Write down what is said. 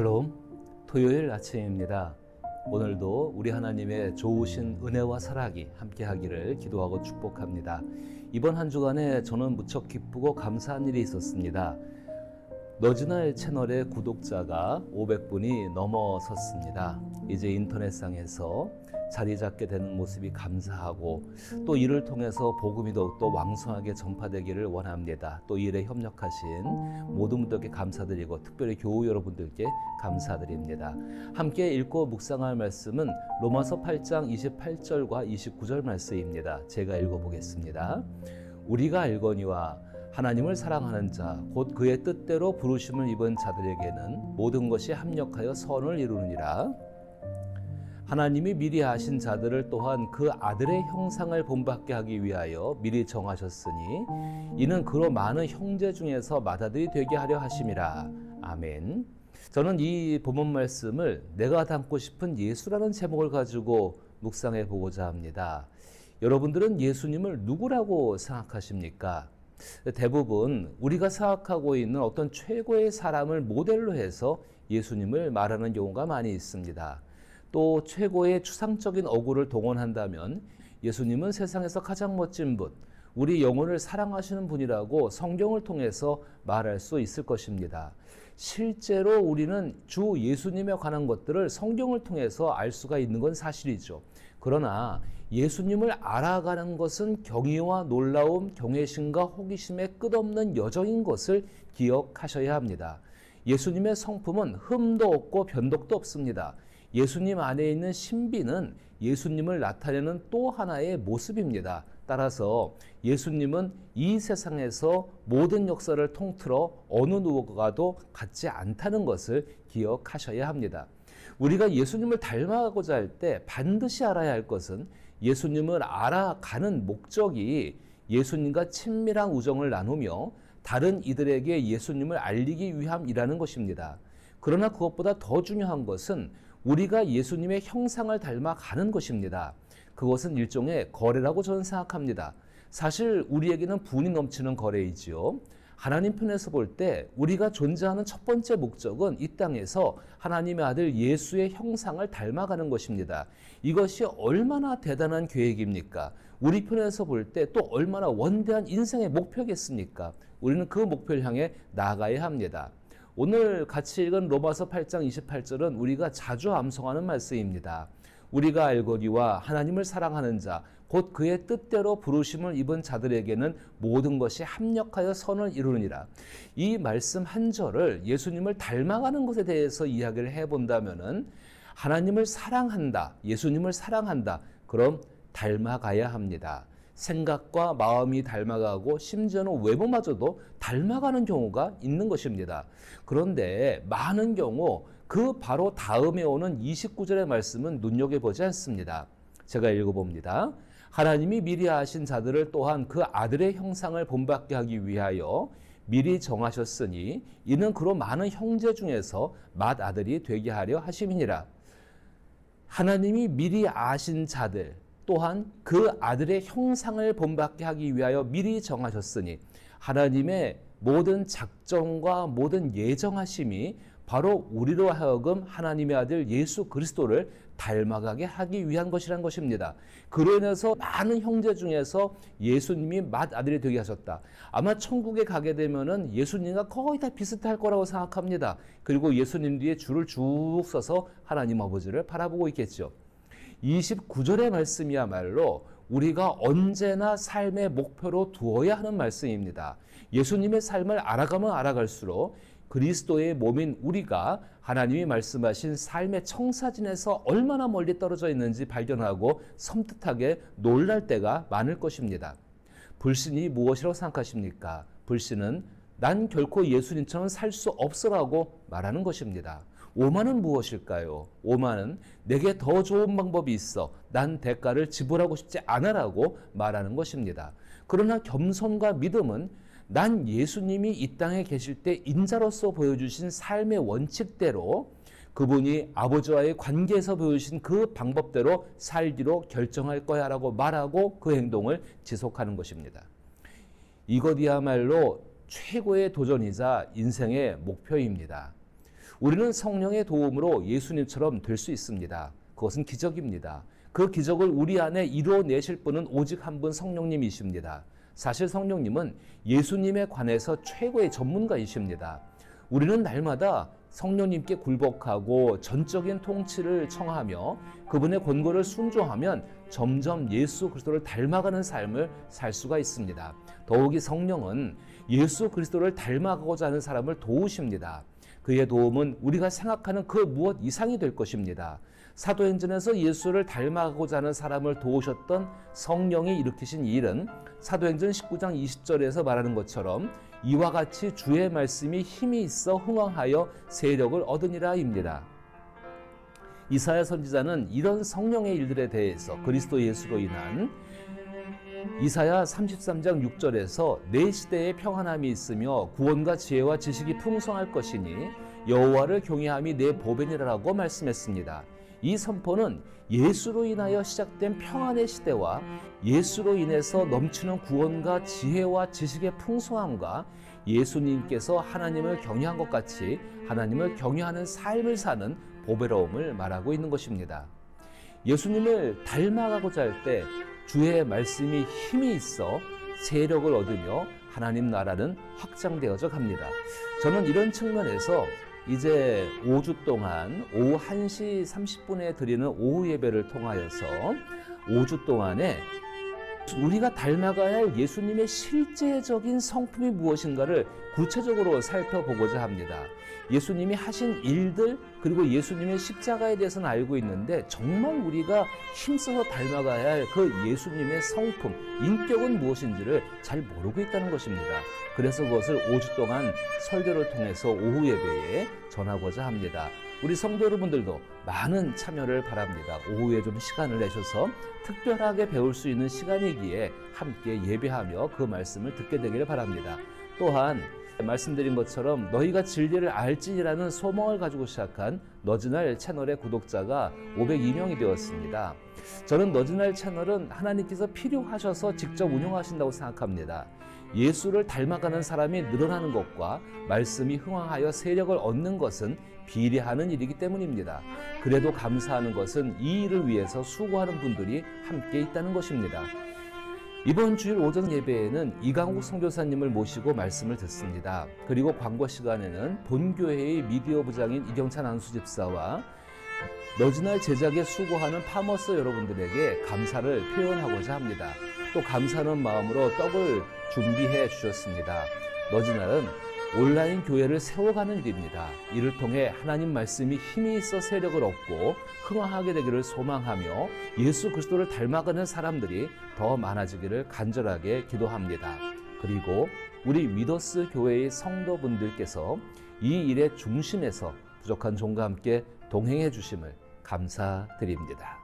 샬롬, 토요일 아침입니다. 오늘도 우리 하나님의 좋으신 은혜와 사랑이 함께하기를 기도하고 축복합니다. 이번 한 주간에 저는 무척 기쁘고 감사한 일이 있었습니다. 너즈날 채널의 구독자가 500분이 넘어섰습니다. 이제 인터넷상에서 자리 잡게 되는 모습이 감사하고 또 이를 통해서 복음이 더욱더 왕성하게 전파되기를 원합니다. 또 이 일에 협력하신 모든 분들께 감사드리고 특별히 교우 여러분들께 감사드립니다. 함께 읽고 묵상할 말씀은 로마서 8장 28절과 29절 말씀입니다. 제가 읽어보겠습니다. 우리가 알거니와 하나님을 사랑하는 자, 곧 그의 뜻대로 부르심을 입은 자들에게는 모든 것이 합력하여 선을 이루느니라. 하나님이 미리 아신 자들을 또한 그 아들의 형상을 본받게 하기 위하여 미리 정하셨으니 이는 그로 많은 형제 중에서 맏아들이 되게 하려 하심이라. 아멘. 저는 이 본문 말씀을 내가 닮고 싶은 예수라는 제목을 가지고 묵상해 보고자 합니다. 여러분들은 예수님을 누구라고 생각하십니까? 대부분 우리가 생각하고 있는 어떤 최고의 사람을 모델로 해서 예수님을 말하는 경우가 많이 있습니다. 또 최고의 추상적인 어구를 동원한다면 예수님은 세상에서 가장 멋진 분, 우리 영혼을 사랑하시는 분이라고 성경을 통해서 말할 수 있을 것입니다. 실제로 우리는 주 예수님에 관한 것들을 성경을 통해서 알 수가 있는 건 사실이죠. 그러나 예수님을 알아가는 것은 경이와 놀라움, 경외심과 호기심의 끝없는 여정인 것을 기억하셔야 합니다. 예수님의 성품은 흠도 없고 변덕도 없습니다. 예수님 안에 있는 신비는 예수님을 나타내는 또 하나의 모습입니다. 따라서 예수님은 이 세상에서 모든 역사를 통틀어 어느 누구와도 같지 않다는 것을 기억하셔야 합니다. 우리가 예수님을 닮아가고자 할 때 반드시 알아야 할 것은 예수님을 알아가는 목적이 예수님과 친밀한 우정을 나누며 다른 이들에게 예수님을 알리기 위함이라는 것입니다. 그러나 그것보다 더 중요한 것은 우리가 예수님의 형상을 닮아가는 것입니다. 그것은 일종의 거래라고 저는 생각합니다. 사실 우리에게는 분이 넘치는 거래이지요. 하나님 편에서 볼 때 우리가 존재하는 첫 번째 목적은 이 땅에서 하나님의 아들 예수의 형상을 닮아가는 것입니다. 이것이 얼마나 대단한 계획입니까? 우리 편에서 볼 때 또 얼마나 원대한 인생의 목표겠습니까? 우리는 그 목표를 향해 나아가야 합니다. 오늘 같이 읽은 로마서 8장 28절은 우리가 자주 암송하는 말씀입니다. 우리가 알거니와 하나님을 사랑하는 자, 곧 그의 뜻대로 부르심을 입은 자들에게는 모든 것이 합력하여 선을 이루느니라. 이 말씀 한 절을 예수님을 닮아가는 것에 대해서 이야기를 해본다면은 하나님을 사랑한다, 예수님을 사랑한다. 그럼 닮아가야 합니다. 생각과 마음이 닮아가고 심지어는 외모마저도 닮아가는 경우가 있는 것입니다. 그런데 많은 경우 그 바로 다음에 오는 29절의 말씀은 눈여겨보지 않습니다. 제가 읽어봅니다. 하나님이 미리 아신 자들을 또한 그 아들의 형상을 본받게 하기 위하여 미리 정하셨으니 이는 그로 많은 형제 중에서 맏아들이 되게 하려 하심이니라. 하나님이 미리 아신 자들 또한 그 아들의 형상을 본받게 하기 위하여 미리 정하셨으니 하나님의 모든 작정과 모든 예정하심이 바로 우리로 하여금 하나님의 아들 예수 그리스도를 닮아가게 하기 위한 것이란 것입니다. 그로 인해서 많은 형제 중에서 예수님이 맏아들이 되게 하셨다. 아마 천국에 가게 되면은 예수님과 거의 다 비슷할 거라고 생각합니다. 그리고 예수님 뒤에 줄을 쭉 서서 하나님 아버지를 바라보고 있겠죠. 29절의 말씀이야말로 우리가 언제나 삶의 목표로 두어야 하는 말씀입니다. 예수님의 삶을 알아가면 알아갈수록 그리스도의 몸인 우리가 하나님이 말씀하신 삶의 청사진에서 얼마나 멀리 떨어져 있는지 발견하고 섬뜩하게 놀랄 때가 많을 것입니다. 불신이 무엇이라고 생각하십니까? 불신은 난 결코 예수님처럼 살 수 없어라고 말하는 것입니다. 오만은 무엇일까요? 오만은 내게 더 좋은 방법이 있어 난 대가를 지불하고 싶지 않아라고 말하는 것입니다. 그러나 겸손과 믿음은 난 예수님이 이 땅에 계실 때 인자로서 보여주신 삶의 원칙대로 그분이 아버지와의 관계에서 보여주신 그 방법대로 살기로 결정할 거야 라고 말하고 그 행동을 지속하는 것입니다. 이것이야말로 최고의 도전이자 인생의 목표입니다. 우리는 성령의 도움으로 예수님처럼 될 수 있습니다. 그것은 기적입니다. 그 기적을 우리 안에 이루어내실 분은 오직 한 분 성령님이십니다. 사실 성령님은 예수님에 관해서 최고의 전문가이십니다. 우리는 날마다 성령님께 굴복하고 전적인 통치를 청하며 그분의 권고를 순종하면 점점 예수 그리스도를 닮아가는 삶을 살 수가 있습니다. 더욱이 성령은 예수 그리스도를 닮아가고자 하는 사람을 도우십니다. 그의 도움은 우리가 생각하는 그 무엇 이상이 될 것입니다. 사도행전에서 예수를 닮아가고자 하는 사람을 도우셨던 성령이 일으키신 일은 사도행전 19장 20절에서 말하는 것처럼 이와 같이 주의 말씀이 힘이 있어 흥왕하여 세력을 얻으니라입니다. 이사야 선지자는 이런 성령의 일들에 대해서 그리스도 예수로 인한 이사야 33장 6절에서 내 시대에 평안함이 있으며 구원과 지혜와 지식이 풍성할 것이니 여호와를 경외함이 내 보배니라라고 말씀했습니다. 이 선포는 예수로 인하여 시작된 평안의 시대와 예수로 인해서 넘치는 구원과 지혜와 지식의 풍성함과 예수님께서 하나님을 경외한 것 같이 하나님을 경외하는 삶을 사는 보배로움을 말하고 있는 것입니다. 예수님을 닮아가고자 할 때 주의 말씀이 힘이 있어 세력을 얻으며 하나님 나라는 확장되어져 갑니다. 저는 이런 측면에서 이제 5주 동안 오후 1시 30분에 드리는 오후 예배를 통하여서 5주 동안에 우리가 닮아가야 할 예수님의 실제적인 성품이 무엇인가를 구체적으로 살펴보고자 합니다. 예수님이 하신 일들 그리고 예수님의 십자가에 대해서는 알고 있는데 정말 우리가 힘써서 닮아가야 할 그 예수님의 성품, 인격은 무엇인지를 잘 모르고 있다는 것입니다. 그래서 그것을 5주 동안 설교를 통해서 오후 예배에 전하고자 합니다. 우리 성도 여러분들도 많은 참여를 바랍니다. 오후에 좀 시간을 내셔서 특별하게 배울 수 있는 시간이기에 함께 예배하며 그 말씀을 듣게 되기를 바랍니다. 또한 말씀드린 것처럼 너희가 진리를 알지니라는 소망을 가지고 시작한 너즈날 채널의 구독자가 502명이 되었습니다. 저는 너즈날 채널은 하나님께서 필요하셔서 직접 운영하신다고 생각합니다. 예수를 닮아가는 사람이 늘어나는 것과 말씀이 흥황하여 세력을 얻는 것은 비례하는 일이기 때문입니다. 그래도 감사하는 것은 이 일을 위해서 수고하는 분들이 함께 있다는 것입니다. 이번 주일 오전 예배에는 이강욱 선교사님을 모시고 말씀을 듣습니다. 그리고 광고 시간에는 본교회의 미디어 부장인 이경찬 안수집사와 너즈날 제작에 수고하는 파머스 여러분들에게 감사를 표현하고자 합니다. 또 감사하는 마음으로 떡을 준비해 주셨습니다. 너즈날은 온라인 교회를 세워가는 일입니다. 이를 통해 하나님 말씀이 힘이 있어 세력을 얻고 흥황하게 되기를 소망하며 예수 그리스도를 닮아가는 사람들이 더 많아지기를 간절하게 기도합니다. 그리고 우리 위더스 교회의 성도분들께서 이 일의 중심에서 부족한 종과 함께 동행해 주심을 감사드립니다.